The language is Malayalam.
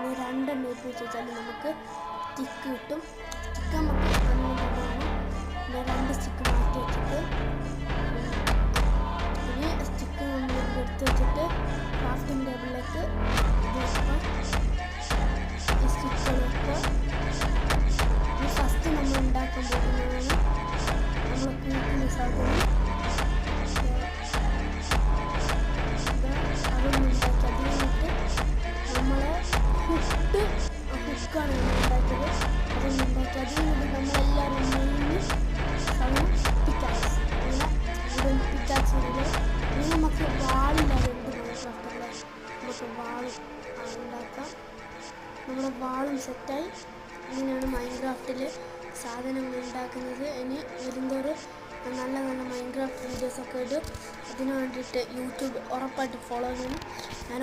ഇനി രണ്ടെണ്ണം ഉപയോഗിച്ച് വെച്ചാൽ നമുക്ക് സ്റ്റിക്ക് കിട്ടും. സ്റ്റിക്ക് നമുക്ക് അന്നുകൊണ്ടാണ് പിന്നെ 2 സ്റ്റിക്ക് മാറ്റി വെച്ചിട്ട് ഇനി സ്റ്റിക്ക് നമ്മൾ എടുത്ത് വെച്ചിട്ട് ക്രാഫ്റ്റിംഗ് ടേബിളിലേക്ക് ഈ സ്റ്റിക്കുകളൊക്കെ ഇനി ഫസ്റ്റ് നമ്മൾ ഉണ്ടാക്കാൻ പോകുന്നതാണ് നമ്മൾ കൂട്ടുന്ന സാധനം. അതൊന്നും ഉണ്ടാക്കി അത് കഴിഞ്ഞിട്ട് നമ്മളെ ഹുക്കാണ് ഉണ്ടാക്കിയത്. അതൊന്നും ഉണ്ടാക്കി അത് കഴിഞ്ഞിട്ട് നമ്മളെല്ലാവരും മെയിൻ സമയം പിക്കാക്സ് അങ്ങനെ പിക്കാക്സ് ഇനി നമുക്ക് വാളില്ലാതെ എന്ത് മൈൻക്രാഫ്റ്റല്ലേ നമുക്ക് വാൾ ഉണ്ടാക്കാം. നമ്മുടെ വാളും സെറ്റായി. ഇങ്ങനെയാണ് മൈൻക്രാഫ്റ്റിൽ സാധനങ്ങൾ ഉണ്ടാക്കുന്നത്. ഇനി വരുന്നവർ നല്ല നല്ല മൈൻക്രാഫ്റ്റ് വീഡിയോസൊക്കെ ഇടും. അതിന് വേണ്ടിയിട്ട് യൂട്യൂബ് ഉറപ്പായിട്ട് ഫോളോ ചെയ്യണം. ഞാൻ